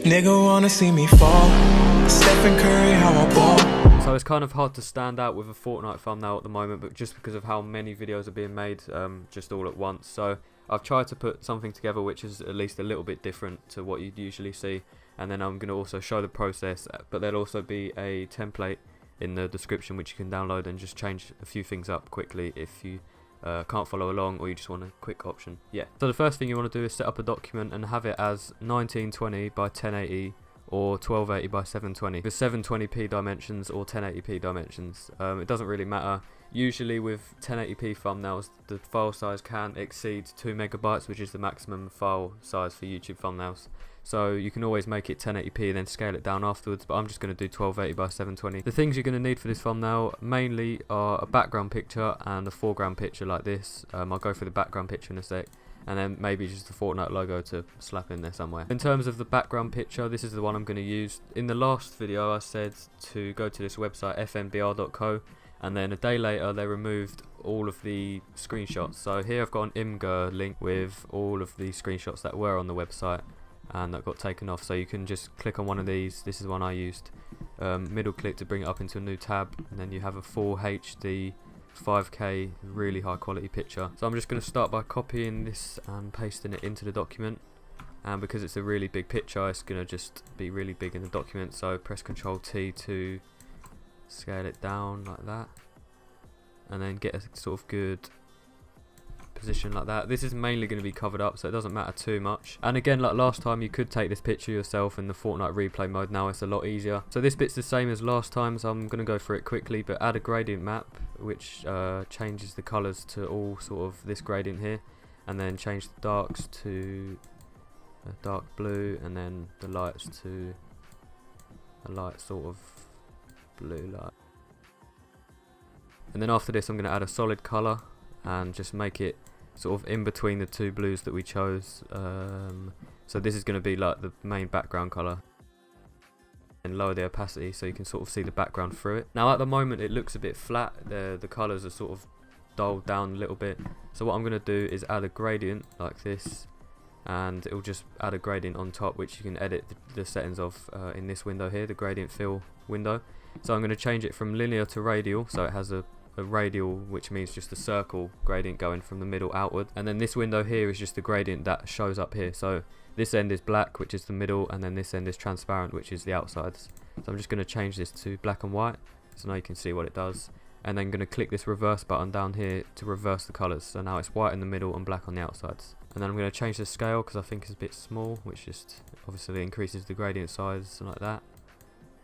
Nigga wanna see me fall. Stephen Curry, how I ball. So it's kind of hard to stand out with a Fortnite thumbnail at the moment, but just because of how many videos are being made just all at once. So I've tried to put something together which is at least a little bit different to what you'd usually see, and then I'm going to also show the process, but there'll also be a template in the description which you can download and just change a few things up quickly if you can't follow along or you just want a quick option. Yeah. So the first thing you want to do is set up a document and have it as 1920 by 1080 or 1280 by 720 with 720p dimensions or 1080p dimensions. It doesn't really matter. Usually with 1080p thumbnails the file size can exceed 2 megabytes, which is the maximum file size for YouTube thumbnails. So you can always make it 1080p and then scale it down afterwards, but I'm just going to do 1280 by 720. The things you're going to need for this thumbnail mainly are a background picture and a foreground picture like this. I'll go for the background picture in a sec, and then maybe just the Fortnite logo to slap in there somewhere. In terms of the background picture, this is the one I'm going to use. In the last video I said to go to this website fmbr.co, and then a day later they removed all of the screenshots. So here I've got an Imgur link with all of the screenshots that were on the website and that got taken off. So you can just click on one of these. This is the one I used. Middle click to bring it up into a new tab, and then you have a full HD 5K really high quality picture. So I'm just going to start by copying this and pasting it into the document, and because it's a really big picture it's going to just be really big in the document, so press Ctrl T to scale it down like that, and then get a sort of good position like that. This is mainly going to be covered up, so it doesn't matter too much. And again, like last time, you could take this picture yourself in the Fortnite replay mode. Now it's a lot easier. So this bit's the same as last time, so I'm going to go through it quickly, but add a gradient map which changes the colours to all sort of this gradient here, and then change the darks to a dark blue, and then the lights to a light sort of blue light. And then after this I'm going to add a solid colour and just make it sort of in between the two blues that we chose. So this is going to be like the main background colour, and lower the opacity so you can sort of see the background through it. Now at the moment it looks a bit flat, the colours are sort of dulled down a little bit, so what I'm going to do is add a gradient like this, and it will just add a gradient on top which you can edit the settings of in this window here, the gradient fill window. So I'm going to change it from linear to radial, so it has a radial, which means just a circle gradient going from the middle outward, and then this window here is just the gradient that shows up here. So this end is black, which is the middle, and then this end is transparent, which is the outsides. So I'm just going to change this to black and white, so now you can see what it does, and then going to click this reverse button down here to reverse the colours. So now it's white in the middle and black on the outsides. And then I'm going to change the scale because I think it's a bit small, which just obviously increases the gradient size like that,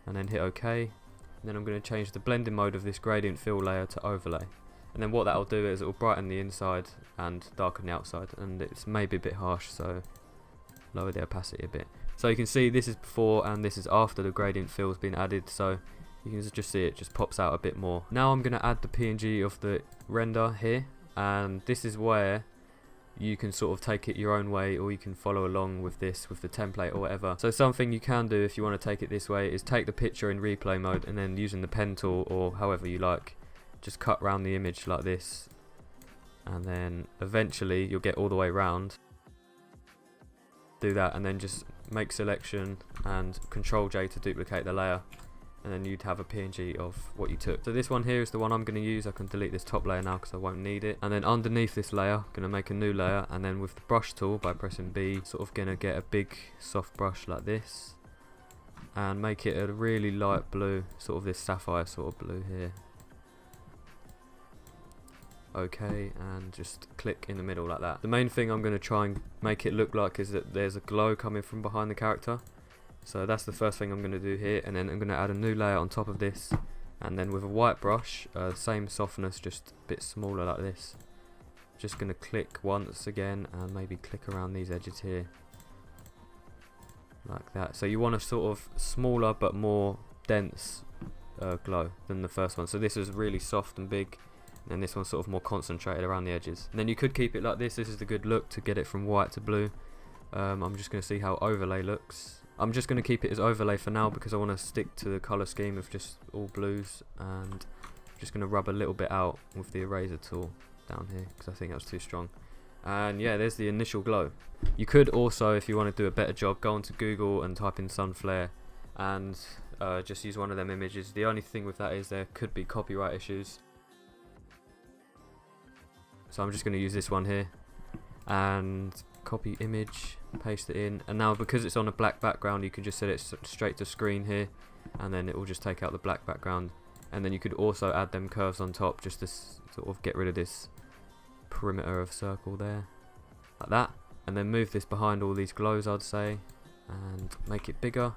and then hit OK. And then I'm going to change the blending mode of this gradient fill layer to overlay, and then what that will do is it will brighten the inside and darken the outside, and it's maybe a bit harsh, so lower the opacity a bit. So you can see this is before and this is after the gradient fill has been added, so you can just see it just pops out a bit more. Now I'm going to add the PNG of the render here, and this is where you can sort of take it your own way, or you can follow along with this with the template or whatever. So something you can do if you want to take it this way is take the picture in replay mode, and then using the pen tool or however you like, just cut around the image like this, and then eventually you'll get all the way around. Do that, and then just make selection and Ctrl J to duplicate the layer, and then you'd have a PNG of what you took. So this one here is the one I'm going to use. I can delete this top layer now because I won't need it. And then underneath this layer, I'm going to make a new layer, and then with the brush tool by pressing B, sort of going to get a big soft brush like this, and make it a really light blue, sort of this sapphire sort of blue here. Okay, and just click in the middle like that. The main thing I'm going to try and make it look like is that there's a glow coming from behind the character. So that's the first thing I'm going to do here, and then I'm going to add a new layer on top of this, and then with a white brush, same softness, just a bit smaller like this. Just going to click once again and maybe click around these edges here like that. So you want a sort of smaller but more dense glow than the first one. So this is really soft and big, and this one's sort of more concentrated around the edges. And then you could keep it like this. This is the good look to get it from white to blue. I'm just going to see how overlay looks. I'm just going to keep it as overlay for now because I want to stick to the colour scheme of just all blues, and I'm just going to rub a little bit out with the eraser tool down here because I think that was too strong. And yeah, there's the initial glow. You could also, if you want to do a better job, go onto Google and type in sun flare and just use one of them images. The only thing with that is there could be copyright issues. So I'm just going to use this one here and copy image, paste it in, and now because it's on a black background you can just set it straight to screen here, and then it will just take out the black background. And then you could also add them curves on top just to sort of get rid of this perimeter of circle there, like that, and then move this behind all these glows, I'd say, and make it bigger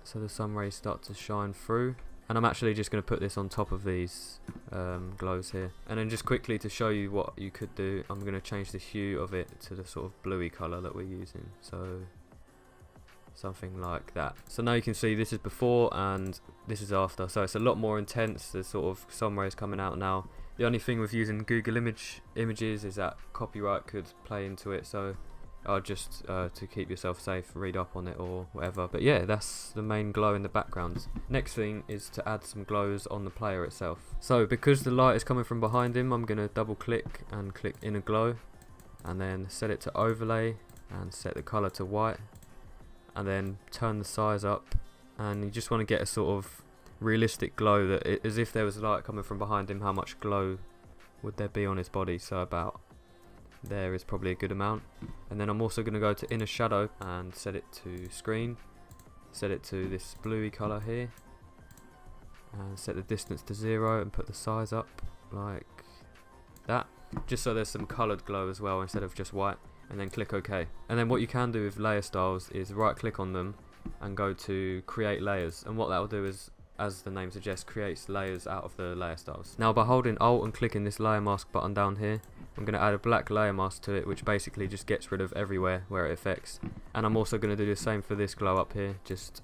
so the sun rays start to shine through. And I'm actually just going to put this on top of these glows here. And then just quickly to show you what you could do, I'm going to change the hue of it to the sort of bluey colour that we're using, so something like that. So now you can see this is before and this is after, so it's a lot more intense. There's sort of sun rays coming out now. The only thing with using Google images is that copyright could play into it, so just to keep yourself safe, read up on it or whatever. But yeah, that's the main glow in the background. Next thing is to add some glows on the player itself. So because the light is coming from behind him, I'm going to double click and click inner glow, and then set it to overlay and set the colour to white, and then turn the size up, and you just want to get a sort of realistic glow, that as if there was light coming from behind him, how much glow would there be on his body. So about there is probably a good amount. And then I'm also going to go to inner shadow and set it to screen, set it to this bluey colour here, and set the distance to 0 and put the size up like that, just so there's some coloured glow as well instead of just white. And then click OK. And then what you can do with layer styles is right click on them and go to create layers, and what that will do is, as the name suggests, creates layers out of the layer styles. Now by holding Alt and clicking this layer mask button down here, I'm going to add a black layer mask to it, which basically just gets rid of everywhere where it affects. And I'm also going to do the same for this glow up here, just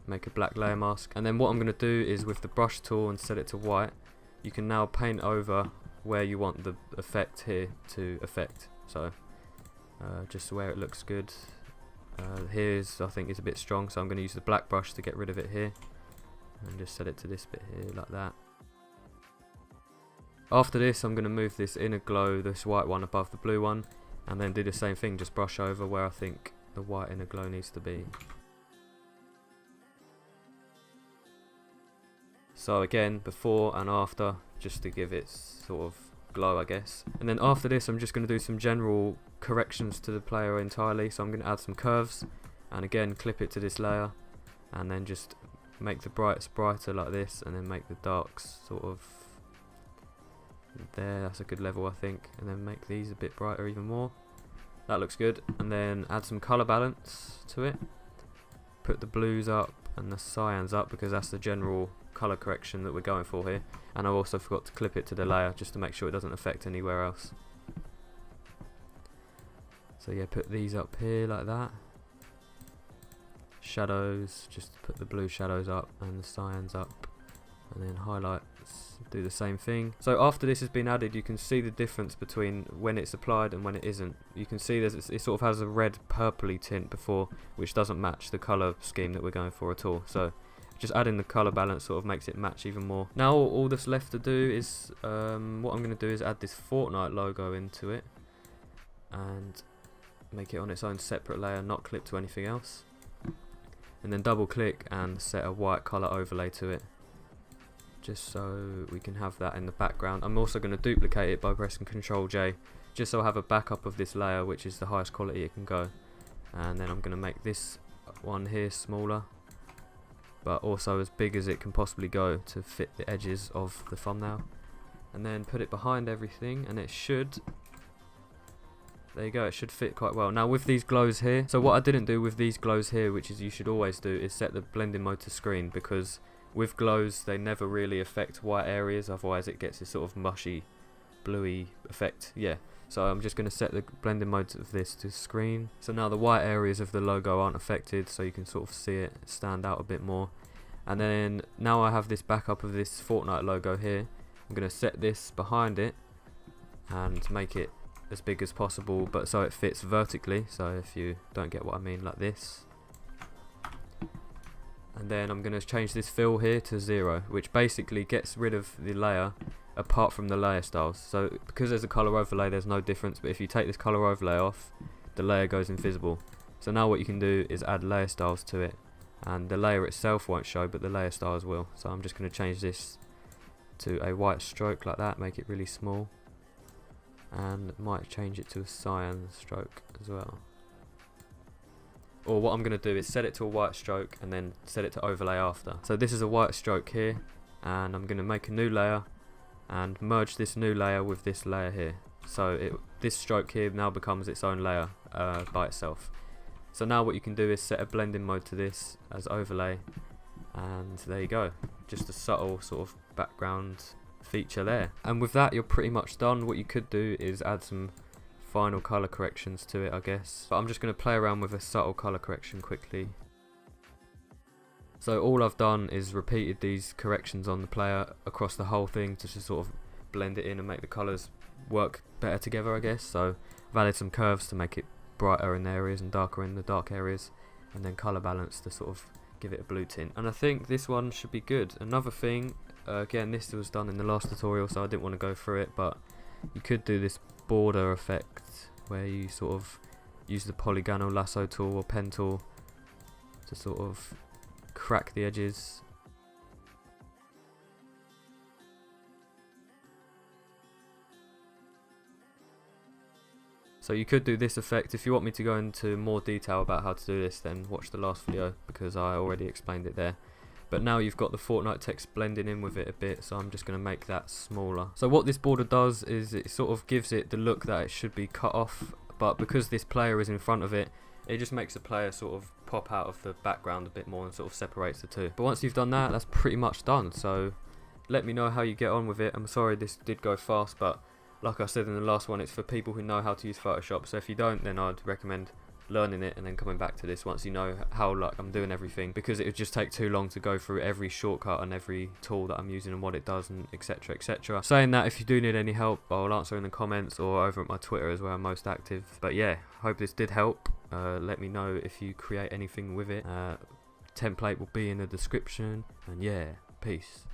make a black layer mask. And then what I'm going to do is with the brush tool and set it to white, you can now paint over where you want the effect here to affect. So just where it looks good. Here's, I think, is a bit strong, so I'm going to use the black brush to get rid of it here, and just set it to this bit here like that. After this, I'm going to move this inner glow, this white one, above the blue one, and then do the same thing, just brush over where I think the white inner glow needs to be. So again, before and after, just to give it sort of glow, I guess. And then after this, I'm just going to do some general corrections to the player entirely. So I'm going to add some curves, and again clip it to this layer, and then just make the brights brighter like this, and then make the darks sort of there. That's a good level, I think. And then make these a bit brighter even more. That looks good. And then add some color balance to it. Put the blues up and the cyans up, because that's the general color correction that we're going for here. And I also forgot to clip it to the layer just to make sure it doesn't affect anywhere else. So yeah, put these up here like that. Shadows, just put the blue shadows up and the cyans up, and then highlights, do the same thing. So after this has been added, you can see the difference between when it's applied and when it isn't. You can see it sort of has a red purpley tint before, which doesn't match the colour scheme that we're going for at all. So just adding the colour balance sort of makes it match even more. Now all that's left to do is, what I'm going to do is add this Fortnite logo into it, and make it on its own separate layer, not clipped to anything else. And then double click and set a white colour overlay to it, just so we can have that in the background. I'm also going to duplicate it by pressing Ctrl J, just so I have a backup of this layer, which is the highest quality it can go. And then I'm going to make this one here smaller, but also as big as it can possibly go to fit the edges of the thumbnail. And then put it behind everything, and it should, there you go, it should fit quite well. Now with these glows here, so what I didn't do with these glows here, which is you should always do, is set the blending mode to screen, because with glows they never really affect white areas, otherwise it gets this sort of mushy bluey effect. Yeah, so I'm just going to set the blending mode of this to screen, so now the white areas of the logo aren't affected, so you can sort of see it stand out a bit more. And then now I have this backup of this Fortnite logo here, I'm going to set this behind it and make it as big as possible, but so it fits vertically, so if you don't get what I mean, like this. And then I'm going to change this fill here to 0, which basically gets rid of the layer apart from the layer styles. So because there's a color overlay, there's no difference, but if you take this color overlay off, the layer goes invisible. So now what you can do is add layer styles to it, and the layer itself won't show, but the layer styles will. So I'm just going to change this to a white stroke like that, make it really small, and might change it to a cyan stroke as well. Or what I'm going to do is set it to a white stroke and then set it to overlay after. So this is a white stroke here, and I'm going to make a new layer and merge this new layer with this layer here. So this stroke here now becomes its own layer by itself. So now what you can do is set a blending mode to this as overlay, and there you go, just a subtle sort of background feature there. And with that, you're pretty much done. What you could do is add some final color corrections to it, I guess, but I'm just going to play around with a subtle color correction quickly. So all I've done is repeated these corrections on the player across the whole thing to just sort of blend it in and make the colors work better together, I guess. So I've added some curves to make it brighter in the areas and darker in the dark areas, and then color balance to sort of give it a blue tint, and I think this one should be good. Another thing, again, this was done in the last tutorial, so I didn't want to go through it, but you could do this border effect where you sort of use the polygonal lasso tool or pen tool to sort of crack the edges. So you could do this effect. If you want me to go into more detail about how to do this, then watch the last video because I already explained it there. But now you've got the Fortnite text blending in with it a bit, so I'm just going to make that smaller. So what this border does is it sort of gives it the look that it should be cut off, but because this player is in front of it, it just makes the player sort of pop out of the background a bit more and sort of separates the two. But once you've done that, that's pretty much done. So let me know how you get on with it. I'm sorry this did go fast, but like I said in the last one, it's for people who know how to use Photoshop. So if you don't, then I'd recommend learning it and then coming back to this once you know how I'm doing everything, because it would just take too long to go through every shortcut and every tool that I'm using and what it does, and etc, etc. Saying that, if you do need any help, I'll answer in the comments or over at my Twitter is where I'm most active. But yeah, hope this did help. Let me know if you create anything with it. Template will be in the description, and yeah, peace.